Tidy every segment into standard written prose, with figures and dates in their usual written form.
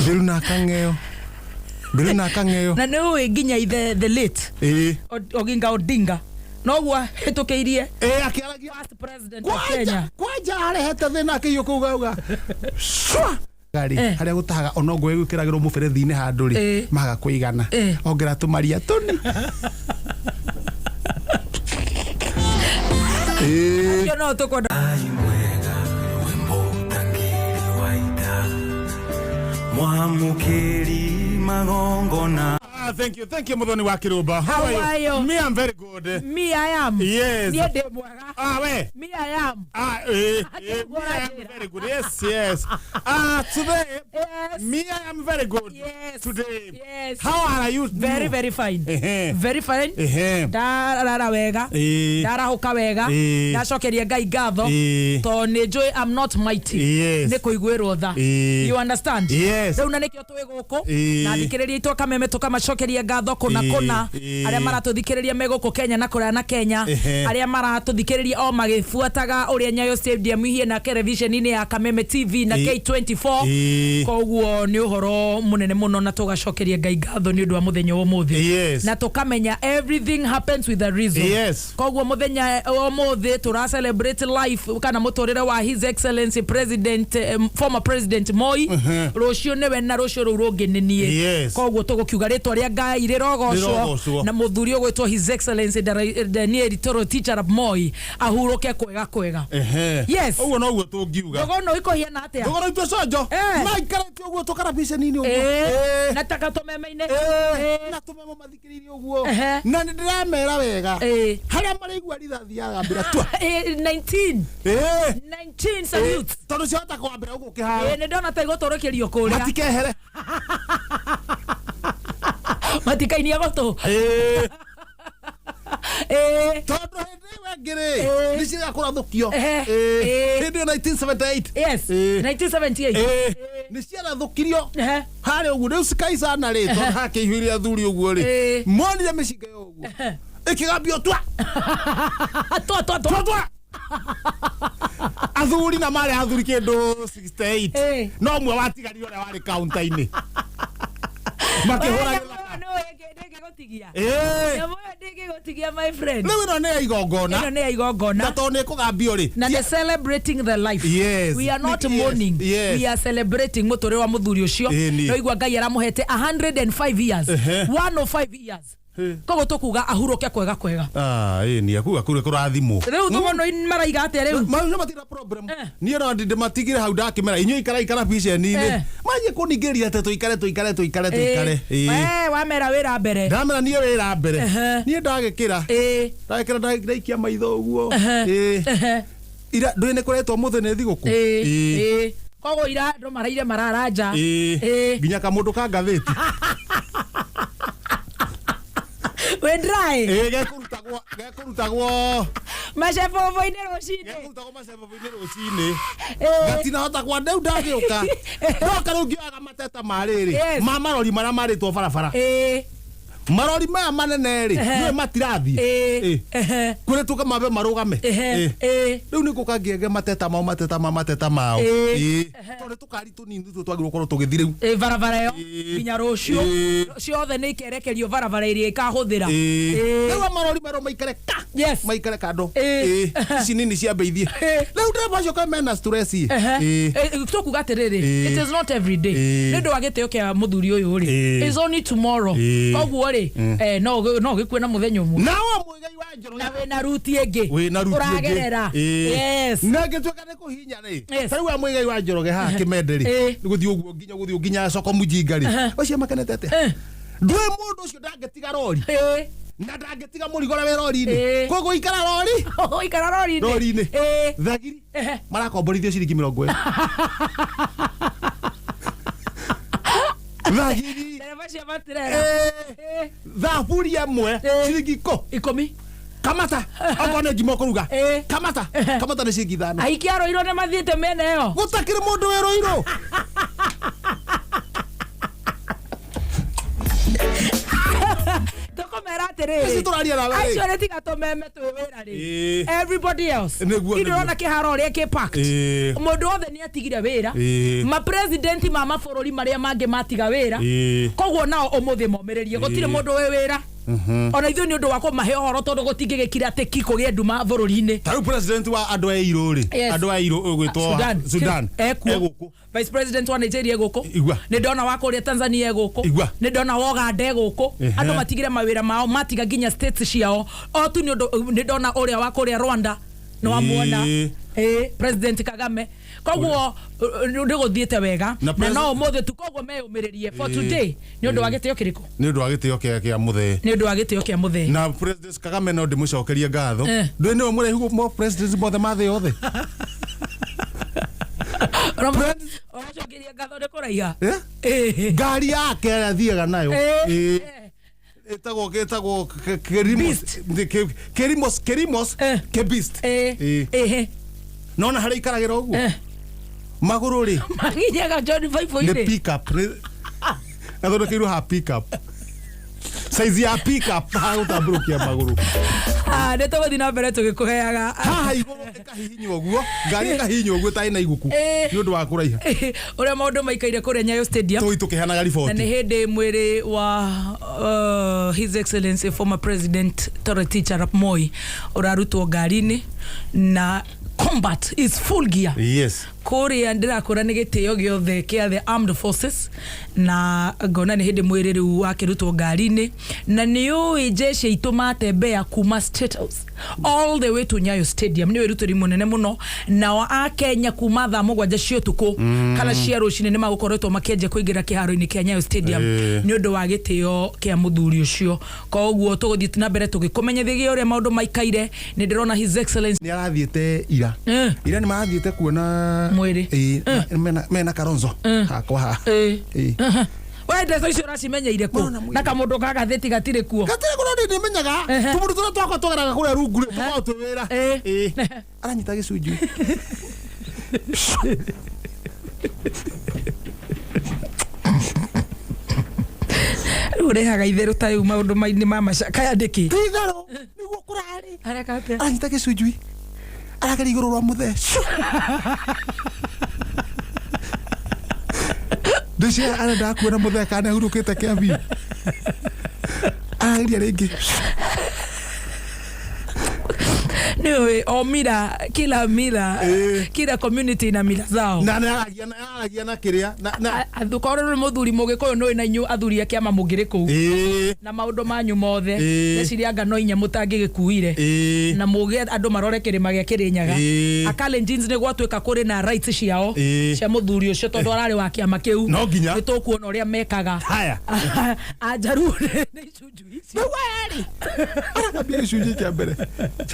Biruna kangeo. Na no nginya the late. Oginga Odinga. No gwa hetokeirie. Akiaragia past president of Kenya. Kwaja arehete thina kiyo kuga. Gari haria gutahaga onogwe gwikiragirwo muberethi-ini handu ri maga kuigana ongera tumaria tuni yo no tukonda Mwamukiri magongona. Thank you Muthoni wa Kiruba. How are you? Me, I'm very good. Me, I am. Yes. We. We. Me, I am. Me, I am very good. Yes. Today. Yes. Me, I am very good. Yes. Today. Yes. How are you? Very fine. Very fine. Dara wega. Dara hoka wega. Ndacokeria Ngai ngatho. To ni joy I'm not mighty. Yes. Ni kuigwirwo tha. You understand? Yes. Riu na nikio twi guku. Na thikiriria itu kameme tukamacokeria ngatho kuna aria maratuthikiriria meguku Kenya na kuria na Kenya. Aria maratuthikiriria o magifuataga uria Nyayo Stadium hie na television-ini ya Kameme TV na K24. Koguo ni uhoro munene muno na tugacokeria Ngai ngatho ni undu wa muthenya wa muthi. Na tukamenya everything happens with a reason. Koguo muthenya wa muthi tura celebrate life kana muturire wa His Excellency President former President Moi. Rucio newe na rucio rungi ninie. Koguo tugukiuga ritwa ria Ngai rirogocwo na muthuri ogwitwo His Excellency Daniel Toro Teacher of Moi ahuruke kwega. Yes. Oguo no guo tungiuga. Dogono iko hiana atia. Dogono itu sojo. Maikarete oguo tukarabiceni-ini oguo. Nataka tumeme-ine. Na tumemo mathikiririe oguo. Na ndiramera wega. Haria maraigua rithathi ya gambira twa. 19 salute. Tondu ciota kwambira oguo kiharo. Ni ndona ta igotorokerio kuria. Matikehere. Matikaini agoto. Tondu hindi wengiri ni cigakurathukia. Hindi 1978. Yes. 1978. Ni ciarathukirio. Hari oguo riu cikaicana ri tondu hakiihwiria athuri oguo ri. Monire micinga yo oguo. Ikigambio twa. Twa. Athuri na mari athuri kindu 68. No mwe watigario ria wari counter-ini. Makihura my friend. No ne igongona. Na to ne kugambio ri. Na they celebrating the life. Yes. We are not mourning. We are celebrating muture wa muthuri ucio. No igwa Ngai aramuhete 105 years. 105 years. Kogo tukuga ahuruke kwega. Ni akuga kure kurathimo. Riu tugono maraiga ate riu. Mauna matira problem. Ni no ndi matigire hau ndakimera inyo ikara vision-ini. Maje kunigeria ate tuikare. Wamera wira mbere. Ndamera nie wira mbere. Nie ndagikira. Ndagikira ndaikia maitho uguo. Ira ndwene kuretwo muthene thiguku. Kogo ira ndo maraire mararanja. Ginya kamundu ka ngatheti. We dry. Gekurutagwo. Macefobo-ini rucini. Gekurutagwo macefobo-ini rucini. Gatina hota kwa ndeu ndagiuka. Ndoka riu ngioyaga mateta mariri. Marori maria maritwo barabara. Marori maya manene ri niwe matirathi. Kure tuka mabe marugame. Riu ni kukangienge mateta mao. Tondu tukari tunini tu twagirwo korwo tugithire riu. Barabara yo nginya rucio. Ciothe ni ikerekerio barabara iria ikahuthira. Riu marori mero maikare ka. Maikare kando. Ici nini cia beithie. Riu ndabacio ka mena stress. Tukuga atiriri. It is not every day. Nindu wagiteo kia muthuri uyu ri. It's only tomorrow. Koguo no gikwe na muthenya umwe. Nawe muigai wa njoro. Na we na ruti enge. Uragerera. Yes. Na gitweka ne kuhinya ri. Tari wa muigai wa njoro ge ha kimenderi. Guthi uguo nginya soko mujingari. Ocio makenete ate. Ndwe mundu ucio ndangetiga rori. Na ndangetiga murigora we rori-ini. Koguo ikara rori. Ikara rori-ini. Rori-ini. Thagiri. Marakomborithio ciringi 20. Thagiri. Cia matirera. Thaburi emwe ciringi 10. Kamata. Ogone ngima kuruga. Kamata ni ciringi 5. Aikia roiro ne mathiete mene yo. Gutakire mundu we roiro. Tukomera atiriri. Sisi turaria na wewe. Acio reti gatomeme twira ri. Everybody else. Idorona kiharo ria ke packed. Mundu othe ni atigire wira. Ma president ma mabururi maria mange matiga wira. Koguo nao umuthi momererie gutire mundu we wira. Ona ithu ni undu wa kumahe horo tondu gutingigikira ati kiko gie nduma bururi-ini. Taru president wa andu a iru ri. Andu a iru gwitwo Sudan. Eguku. Vice president wa Nigeria eguku. Ni ndona wa kuria Tanzania eguku. Ni ndona wa Uganda eguku. Andu matigire mawira mao matiga ginya states ciao. O tu ni ndona uria wa kuria Rwanda. No amuona. President Kagame. Koguo ndiguthiete wega na no muthe tu koguo meyumirerie for today ni undu wa gitio kiriko ni undu wa gitio kia muthe ni undu wa gitio kia muthe na president Kagame no ndimucokerie ngatho ndwe ni mure hugo mo president mothe mathe yothe Ocokeria ngatho de kuraiha ngari yake athiaga nayo etagwo kerimos ke beast nona hari ikaragira uguo maguru ri maginyaga John 5 ire pick up nathondekeirwo ha pick up size ya pick up ha utamburukia maguru ndeto guthi na mbere tugikuheaga ha iguru ikahihinywo guo ngari ikahihinywo guo tai na iguku ni undu wa kuraiha uria maundu maikaire kuria Nyayo Stadium tukihanaga riboti na ni hindi mwiri wa His Excellency former President Toroitich Arap Moi urarutwo ngari-ini na combat is full gear. Yes. Kuria ndirakora ni gitio giothe kia the armed forces na ngona ni hindi mwiri riu wakirutwo ngari-ini na ni jeshi itumate bea kuma State House all the way to Nyayo Stadium ni wiruturi munene muno na wa Kenya kuma thaa 7 cia utuku kana cia rucine ni magukoretwo makenje kuingira kiharo-ini kia Nyayo Stadium ni undu wa gitio kia muthuri ucio koguo tuguthii na mbere tugikumenyithigia uria maundu maikaire ni ndirona His Excellency ni arathiete ira ni marathiete kuona mwiri mena Kalonzo hakwa ha wende so icio racimenyeire ku na kamundu ka gatheti gatire kuo gatire kuno ndi menyaga tumundu tuna twakwa twageraga kuria rungu tukao twira aranyita gicunju urehaga itheru ta yu maundu maini ma macaka yandiki itharu niguo kurari arakate aranyita gicunju aragera iguru rwa muthe Dishia arenda kuona muthe kana hurukite kiambi iria ringi niwe o mira kila kila community na mila zao na aragia na kiria na athukoro ni muthuri mugikuyu no na inyu athuri ake ama mugire ku na maundu manyu mothe neciria ngano inya mutangigikuire na muge andu marore kirima gia Kirinyaga akalenjins ni gwatwika kuri na rights ciao cia muthuri ucio tondu arari wa kiama kiu no nginya nitukuona uria mekaga haya ajaru ni icunju ici weri aragambia icunju kia mbere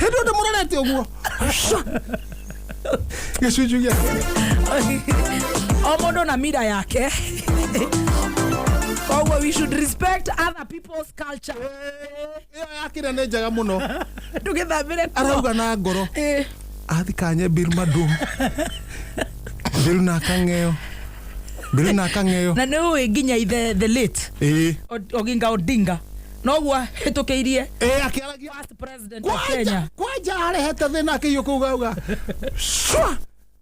hendu ndo murarete uguo gicunju gia o mundu na mira yake we should respect other people's culture yakire ne njaga muno tugithamire arauga na ngoro athikanye Birmadu Biru na kangeo na no nginya the late Oginga Odinga nogwa hitukeirie akiaragia past president of Kenya kwaja arehete thina kiyo kugauga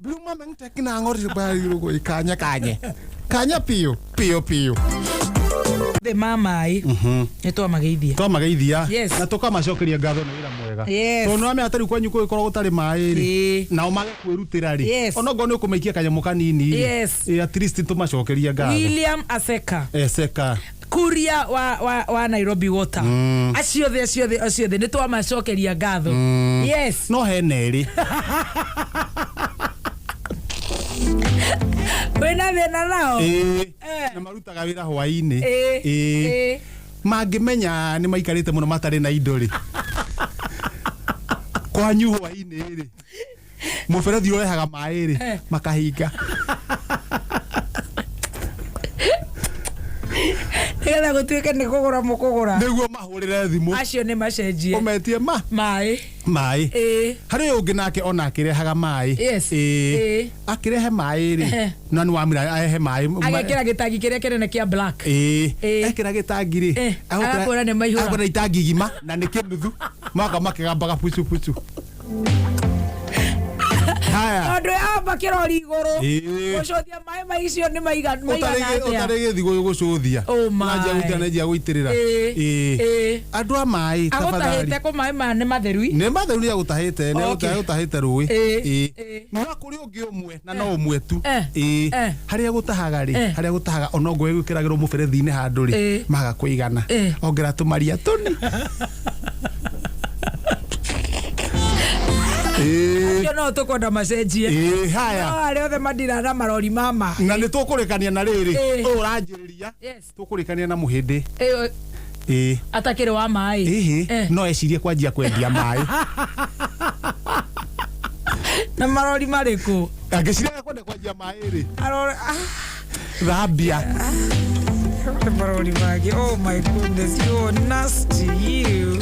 Biru mama ntekina ngori bari rugo ikanya kanya pio the mama eto magaithia yes. Na tukamacokeria ngatho na wira mwega tondu ame atari kwanyu ko ikorwo gutari mai ri na omage kwirutira ri ono ngo ni kumaikia kanyamu kanini at least tumacokeria ngatho William Aseka Kuria wa Nairobi Water aciothe ni twamacokeria ngatho yes no heneri wena thina nao na marutaga wira hwaini mangimenya ni maikarite muno matari na indo ri kwanyu hwaini ri muberethi urehaga mai ri makahinga getha gutuike ni kugura mukugura niguo mahurire thimu acio ni macenjie umetie mai hari ungi nake ona akirehaga mai akirehe mai ri na ni wamira ahe mai agekira gitangi kiria kinene kia black ekira gitangi ri agakora ni maihura agakora itangi gima na ni kinuthu maka makigambaga pucu pucu haya ondu amba kirori iguru gucuthia mai maicio ni maigana utarege thigo gucuthia naja gutanejia guitirira andu a mai tafadhali agutahite ku mai ma ni matheru ya gutahite rui no kuri ungi umwe na no umwe tu haria gutahaga ri haria gutahaga onongo gwikiragirwo muberethi-ini handu ri maga kuigana ongera tumaria tuni no tukwenda macenjie haya ari othe madira na marori mama na ni tukurikania na riri uranjiriria tukurikania na muhindi atakire wa mai no ecirie kwanjia kwendia mai na marori mariku angiciria kwenda kwanjia mai ri arora thambia marori magi oh my goodness you nasty you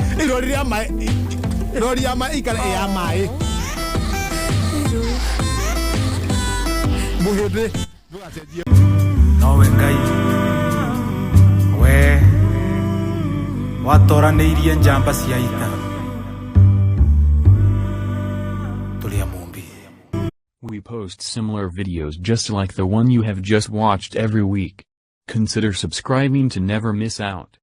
irori ya mai ikara ya mai muhinde ndugacenjie nowe ngai we watoranĩirie njamba cia ita tulia mumbi. We post similar videos just like the one you have just watched every week. Consider subscribing to never miss out.